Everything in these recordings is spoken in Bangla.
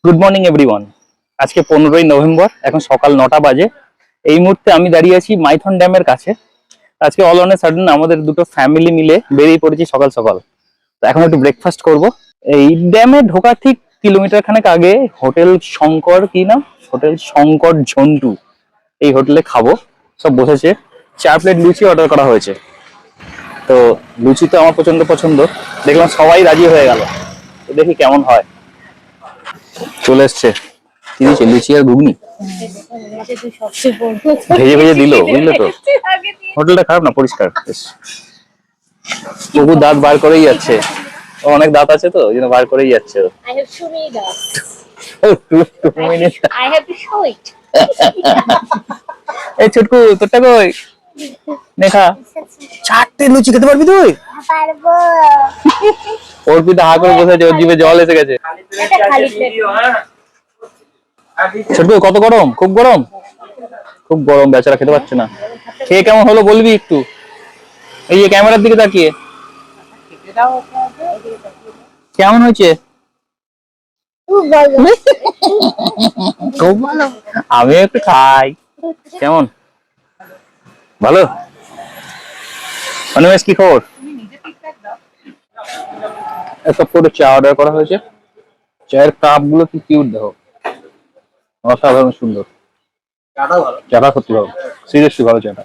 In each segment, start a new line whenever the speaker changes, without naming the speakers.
Good morning everyone. আজকে 15ই নভেম্বর, এখন সকাল 9টা বাজে। এই মুহূর্তে আমি দাঁড়িয়ে আছি মাইথন ড্যামের কাছে। আজকে অল অন এ সাডেন আমাদের দুটো ফ্যামিলি মিলে বেরিয়ে পড়েছি সকাল সকাল। তো এখন একটু ব্রেকফাস্ট করব। এই ড্যামে ঢোকার ঠিক কিলোমিটার খানেক আগে হোটেল শঙ্কর, কি নাম, হোটেল শঙ্কর ঝন্টু, এই হোটেলে খাবো। সব বসেছে, 4 প্লেট লুচি অর্ডার করা হয়েছে। তো লুচি তো আমার প্রচন্ড পছন্দ, দেখলাম সবাই রাজি হয়ে গেল। তো দেখি কেমন হয়। চলে এসছে কি দিচ্ছে, লুচি আর ঘুগনি ভেজে ভেজে দিল, বুঝলে তো। হোটেলটা খারাপ না, পরিষ্কার বেশ। তবু দাঁত বার করেই যাচ্ছে, অনেক দাঁত আছে তো ওই জন্য বার করেই যাচ্ছে। এই ছুটকু, তোরটা কই? দেখা 4টে লুচি খেতে পারবি তুই? পারবো। ওর পিতা হা করে বসে আছে, ওর জিভে জল এসে গেছে। ছুটকু কত গরম? খুব গরম, খুব গরম, বেচারা খেতে পারছে না। খেয়ে কেমন হলো বলবি একটু, এই যে ক্যামেরার দিকে তাকিয়ে। কেমন হয়েছে? খুব ভালো, আমি একটু খাই। কেমন? ভালো। অনিমেষ কি খবর? একটা পুরো চা অর্ডার করা হয়েছে। চায়ের কাপ গুলো কি কিউট, দেখো, অসাধারণ সুন্দর। চাটা সত্যি ভালো, সিরিয়াসলি ভালো চাটা।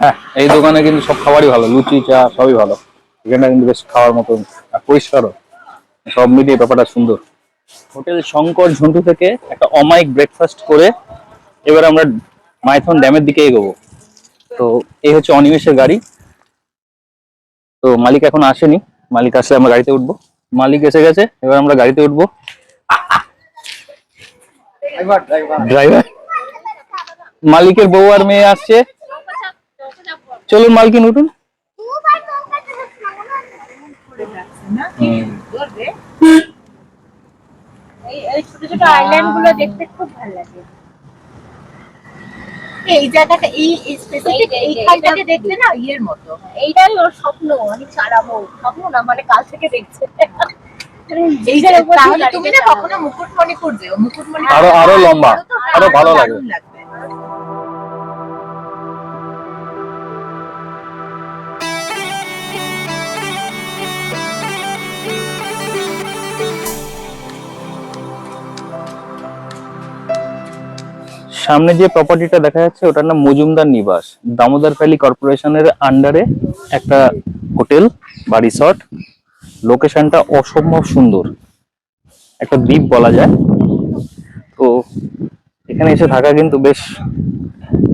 হ্যাঁ, এই দোকানে কিন্তু সব খাবারই ভালো, লুচি চা সবই ভালো। এখানে কিন্তু বেশ খাওয়ার মতন, পরিষ্কারও, সব মিলিয়ে ব্যাপারটা সুন্দর। হোটেল শঙ্কর ঝন্টু থেকে একটা অমায়িক ব্রেকফাস্ট করে এবার আমরা মাইথন ড্যামের দিকে এগোবো। তো এই হচ্ছে অনিমেষের গাড়ি। তো মালিক এখন আসেনি, মালিক আসলে আমরা গাড়িতে উঠবো। মালিক এসে গেছে, এবার আমরা গাড়িতে উঠবো। ড্রাইভার, মালিকের বউ আর মেয়ে আসছে। চলুন মালকিন উঠুন।
এই ছোট ছোট আইল্যান্ড গুলো দেখতে খুব ভালো লাগে। এই জায়গাটা, এই স্পেসিফিক এইখানটাকে দেখতে না ইয়ের মতো, এইটাই ওর স্বপ্ন। আমি ছাড়াবো, স্বপ্ন না মানে কাল থেকে দেখছে। এই জায়গায় তাহলে তুমি না কখনো মুকুটমণিপুর যেও, মুকুটমণিপুর
আরো লম্বা, আরো ভালো লাগবে। সামনে যে প্রপার্টিটা দেখা যাচ্ছে ওটার নাম মজুমদার নিবাস, দামোদর ভ্যালি কর্পোরেশনের আন্ডারে একটা হোটেল বা রিসর্ট। লোকেশনটা অসম্ভব সুন্দর, একটা দ্বীপ বলা যায়। তো এখানে এসে থাকা কিন্তু বেশ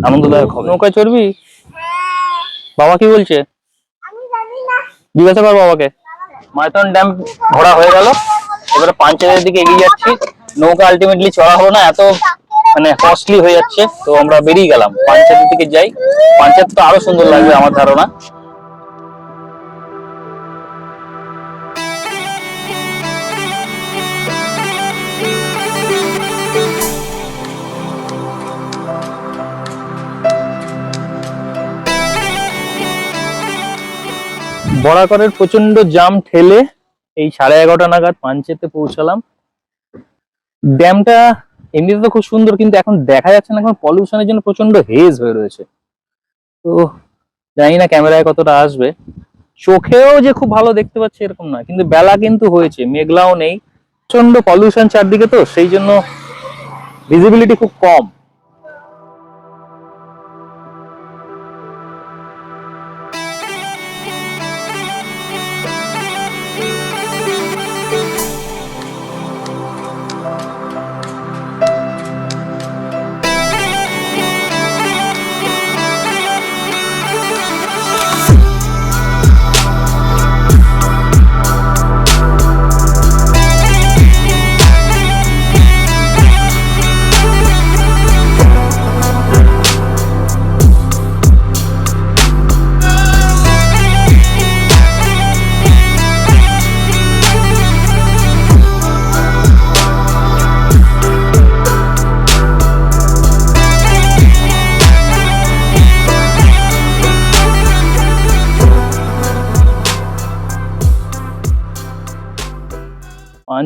আনন্দদায়ক হবে। নৌকায় চড়বি? বাবা কি বলছে জিজ্ঞাসা কর বাবাকে। মাইথন ড্যাম ঘোরা হয়ে গেল, এবারে পাঞ্চেতের দিকে এগিয়ে যাচ্ছি। নৌকা আলটিমেটলি চড়া হলো না, এত মানে কস্টলি হয়ে যাচ্ছে। তো আমরা বেরিয়ে গেলাম, পাঞ্চেতের দিকে যাই। পাঞ্চেত তো আরো সুন্দর লাগবে আমার ধারণা। বরাকরের প্রচন্ড জাম ঠেলে এই 11:30 নাগাদ পাঞ্চেতে পৌঁছালাম। ড্যামটা এমনিতে তো খুব সুন্দর, কিন্তু এখন দেখা যাচ্ছে না, এখন পলিউশনের জন্য প্রচন্ড হেজ হয়ে রয়েছে। তো জানি না ক্যামেরায় কতটা আসবে। চোখেও যে খুব ভালো দেখতে পাচ্ছি এরকম না, কিন্তু বেলা কিন্তু হয়েছে, মেঘলাও নেই, প্রচন্ড পলিউশন চারদিকে, তো সেই জন্য ভিজিবিলিটি খুব কম।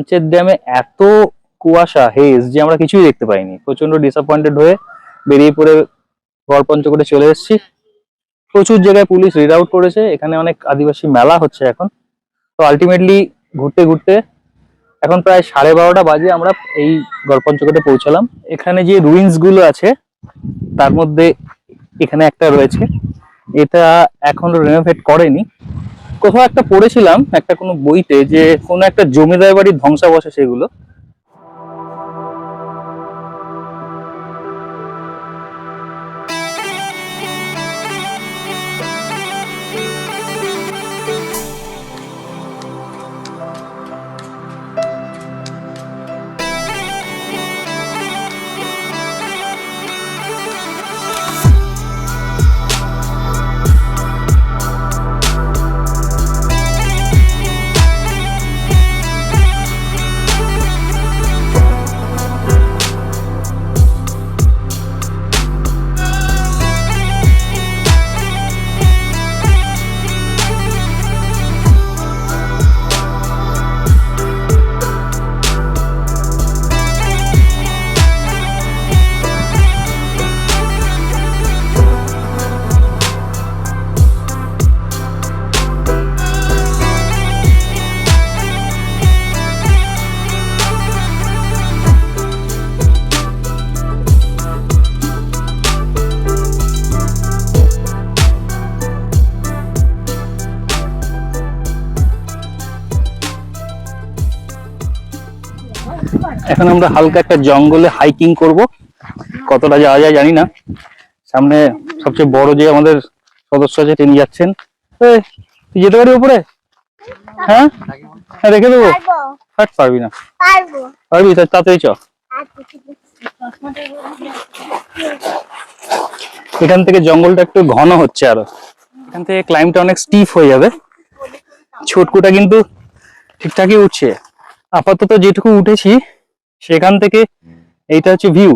পাঞ্চেত ড্যামে এত কুয়াশা হেজ যে আমরা কিছুই দেখতে পাইনি, প্রচন্ড ডিসঅ্যাপয়েন্টেড হয়ে বেরিয়ে পড়ে গড়পঞ্চকোটে চলে এসেছি। প্রচুর জায়গায় পুলিশ রিড আউট করেছে, এখানে অনেক আদিবাসী মেলা হচ্ছে এখন। তো আলটিমেটলি ঘুরতে ঘুরতে এখন প্রায় 12:30 বাজে আমরা এই গড়পঞ্চকোটে পৌঁছালাম। এখানে যে রুইন্স গুলো আছে তার মধ্যে এখানে একটা রয়েছে, এটা এখনো রেনোভেট করেনি। কোথাও একটা পড়েছিলাম একটা কোনো বইতে যে কোনো একটা জমিদার বাড়ির ধ্বংসাবশেষ সেগুলো। এখন আমরা হালকা একটা জঙ্গলে হাইকিং করব, কতটা যাওয়া যায় জানি না। সামনে সবচেয়ে বড় যে আমাদের সদস্য আছে তিনি যাচ্ছেন। তুই যেতে পারবি উপরে? হ্যাঁ হ্যাঁ রেখে দেবো, হাট পারবি না? পারবি, তাড়াতাড়ি চ। এখান থেকে জঙ্গলটা একটু ঘন হচ্ছে, আরো এখান থেকে ক্লাইম্বটা অনেক স্টিফ হয়ে যাবে। ছোটকুটা কিন্তু ঠিকঠাকই উঠছে। আপাতত যেটুকু উঠেছি সেখান থেকে এইটা হচ্ছে ভিউ,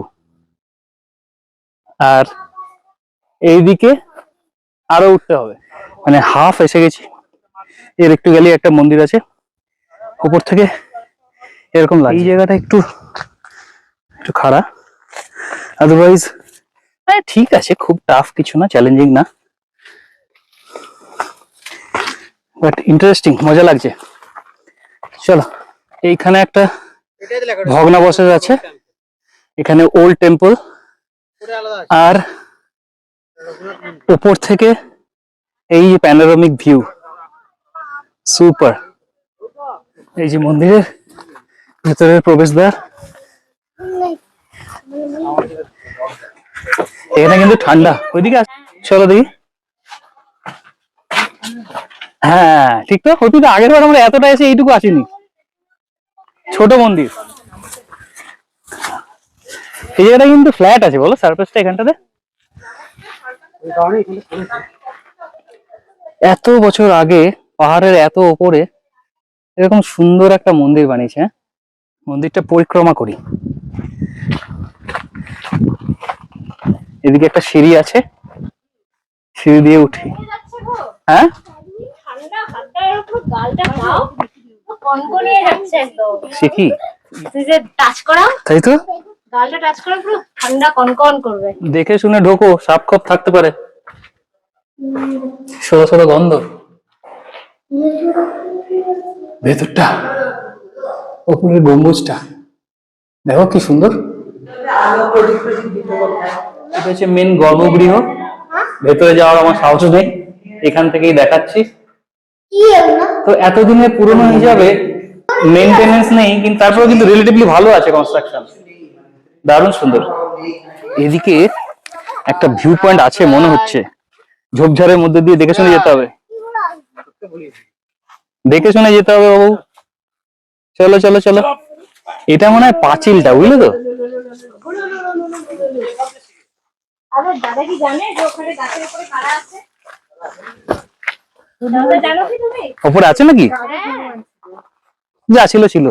আর এইদিকে আরো উঠতে হবে, মানে হাফ এসে গেছি। এর একটু গেলে একটা মন্দির আছে, উপর থেকে এরকম লাগে। এই জায়গাটা একটু একটু খাড়া, আদারওয়াইজ ঠিক আছে, খুব টাফ কিছু না, চ্যালেঞ্জিং না, বাট ইন্টারেস্টিং, মজা লাগছে। চলো, এইখানে একটা ভগ্নাবশেষ আছে, এখানে ওল্ড টেম্পল, আর উপর থেকে এই যে প্যানোরামিক ভিউ, সুপার। এই যে মন্দিরের ভেতরের প্রবেশদ্বার, এখানে কিন্তু ঠান্ডা। ওইদিকে চলো দেখি। হ্যাঁ ঠিক তো, ওইদিকে আগের বার আমরা এতটা এসে এইটুকু আসিনি। ছোট মন্দির, এই জায়গাটা কিন্তু ফ্ল্যাট আছে বলো, সারফেসটা এখানটাতে। এত বছর আগে পাহাড়ের এত উপরে এরকম সুন্দর একটা মন্দির বানিয়েছে। মন্দিরটা পরিক্রমা করি। এদিকে একটা সিঁড়ি আছে, সিঁড়ি দিয়ে উঠি। হ্যাঁ সে কি, তাই তো, দেখে শুনে ঢোকো, সাপ খপ থাকতে পারে, ষোলো ষোলো গন্ধ। ভেতরটা, উপরের গম্বুজটা দেখো কি সুন্দর। এটা হচ্ছে মেন গর্ভগৃহ, ভেতরে যাওয়ার আমার সাহস নেই, এখান থেকেই দেখাচ্ছি। তো এতদিনের পুরনো হিসাবে মেইনটেনেন্স নেই, কিন্তু তারপরেও কিন্তু রিলেটিভলি ভালো আছে কনস্ট্রাকশন, দারুণ সুন্দর। এদিকে একটা ভিউ পয়েন্ট আছে মনে হচ্ছে, ঝোপঝাড়ের মধ্যে দিয়ে, দেখে শুনে যেতে হবে, দেখে শুনে যেতে হবে বাবু। চলো চলো চলো, এটা মনে হয় পাঁচিলটা, বুঝলে তো। ওপরে আছে নাকি? যা ছিল ছিল,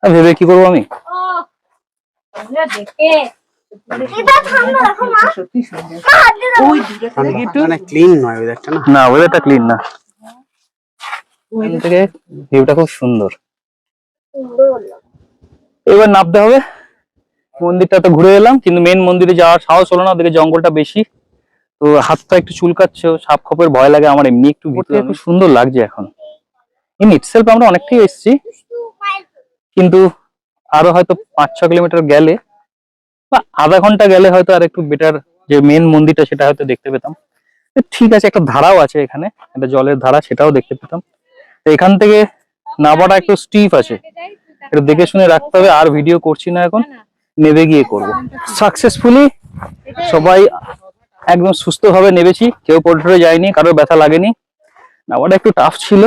ভেবে কি করবো আমি। না ওয়েদারটা ক্লিন না, ভিউটা খুব সুন্দর। এবার নামতে হবে। মন্দিরটা তো ঘুরে এলাম, কিন্তু মেন মন্দিরে যাওয়ার সাহস হলো না, ওদিকে জঙ্গলটা বেশি। তো হাতটা একটু চুলকাচ্ছে, সাপ খপের ভয় লাগে আমার, এমনি একটু ভিতরে খুব সুন্দর লাগছে এখন। ইন ইটসেলফ আমরা অনেকটাই এসেছি, কিন্তু আরো হয়তো 5-6 কিলোমিটার গেলে বা আধা ঘন্টা গেলে হয়তো আর একটু বেটার যে মেন মন্দিরটা সেটা হয়তো দেখতে পেতাম। তো ঠিক আছে, একটা ধারাও আছে এখানে, একটা জলের ধারা, সেটাও দেখতে পেতাম। তো এখান থেকে নামাটা একটু স্টিফ আছে, একটু দেখে শুনে রাখতে হবে। আর ভিডিও করছি না এখন, নেমে গিয়ে করব। সাকসেসফুলি সবাই একদম সুস্থভাবে নেমেছি, কেউ পড়ে যায়নি, কারোর ব্যথা লাগেনি। নামাটা একটু টাফ ছিল,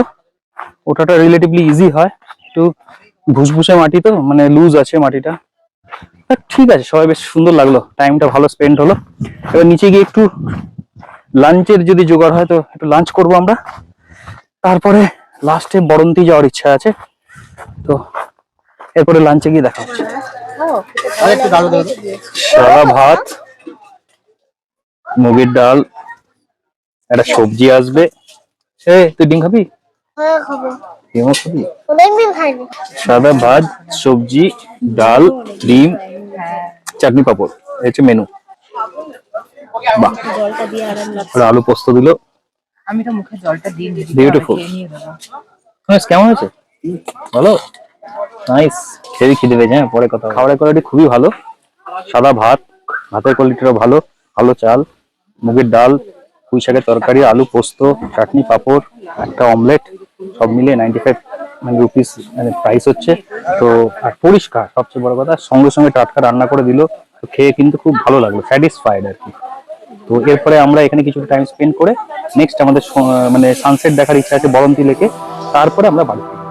ওঠাটা রিলেটিভলি ইজি হয়, একটু ভুসভুসে মাটি তো, মানে লুজ আছে মাটিটা। ঠিক আছে, সবাই বেশ সুন্দর লাগলো, টাইমটা ভালো স্পেন্ড হলো। এবার নিচে গিয়ে একটু লাঞ্চের যদি জোগাড় হয় তো একটু লাঞ্চ করব আমরা, তারপরে লাস্টে বরন্তি যাওয়ার ইচ্ছা আছে। তো এরপরে লাঞ্চে গিয়ে দেখা হচ্ছে। সাদা ভাত, মুগের ডাল, একটা সবজি আসবে। তুই ডিম খাবি? ডিমও খাবি? সাদা ভাত, সবজি, ডাল, ডিম, চাটনি পাপড়, এই হচ্ছে মেনু। বাহ, আলু পোস্ত দিল।
আমি তো মুখে জলটা দিয়ে
বিউটিফুল। কেমন হয়েছে? ভালো, নাইস। খেয়ে খিদে পেয়েছে, হ্যাঁ পরে কথা। খাবারের কোয়ালিটি খুবই ভালো, সাদা ভাত, ভাতের কোয়ালিটিও ভালো, ভালো চাল, মুগের ডাল, পুঁই শাকের তরকারি, আলু পোস্ত, চাটনি পাপড়, একটা অমলেট, সব মিলিয়ে 95 রুপিস মানে প্রাইস হচ্ছে। তো আর পরিষ্কার, সবচেয়ে বড় কথা, সঙ্গে সঙ্গে টাটকা রান্না করে দিল। তো খেয়ে কিন্তু খুব ভালো লাগলো, স্যাটিসফাইড আর কি। তো এরপরে আমরা এখানে কিছু টাইম স্পেন্ড করে নেক্সট আমাদের মানে সানসেট দেখার ইচ্ছা আছে বরন্তি লেকে, তারপরে আমরা বাড়ি ফিরবো।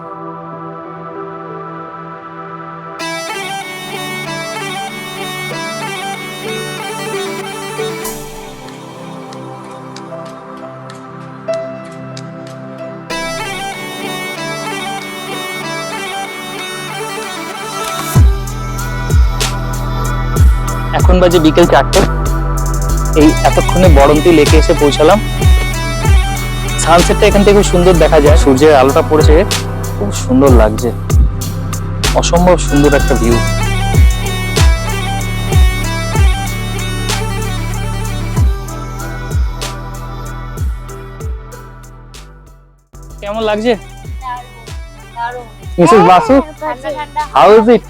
এখন বাজে বিকেল 4টে। এই এতক্ষণে বরন্তি লেকে এসে পৌঁছালাম। সানসেটটা এখান থেকে খুব সুন্দর দেখা যায়, সূর্যের আলোটা পড়েছে, খুব সুন্দর লাগছে, অসম্ভব সুন্দর একটা ভিউ। কেমন লাগছে Mrs Basu? How is it?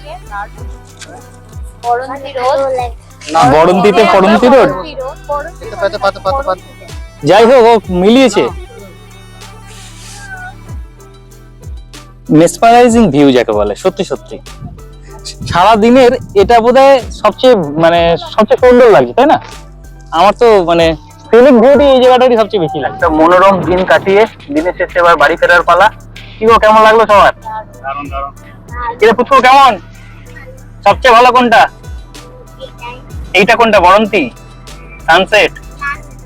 বরন্তিতে পড়ন্তি রোড, যাই হোক ও মিলিয়েছে। মেসমারাইজিং ভিউ যাকে বলে, সত্যি সত্যি সারা দিনের এটা বোধহয় সবচেয়ে মানে সবচেয়ে সুন্দর লাগছে, তাই না? আমার তো মানে ফিলিং ভিউটি এই জায়গাটারই সবচেয়ে বেশি লাগে। একটা মনোরম দিন কাটিয়ে দিনের শেষে এবার বাড়ি ফেরার পালা। কি গো, কেমন লাগলো সবার? দারুণ দারুণ। কিরে পুচকু, কেমন? সবচেয়ে ভালো কোনটা? এইটা কোনটা? বরন্তি, সানসেট?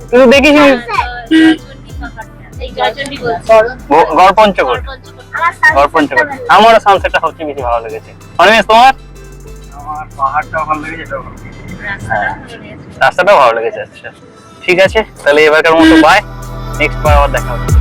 তুই দেখিস গড়পঞ্চকোট, গড়পঞ্চকোট। আমারও সানসেটটা সবচেয়ে বেশি ভালো লেগেছে। অনিমেষ, তোমার? আমার পাহাড়টাও ভালো লেগেছে, এটাও ভালো লেগেছে, রাস্তাটাও ভালো লেগেছে। আচ্ছা ঠিক আছে, তাহলে এবারকার মতো বাই, নেক্সট বার আবার দেখা হবে।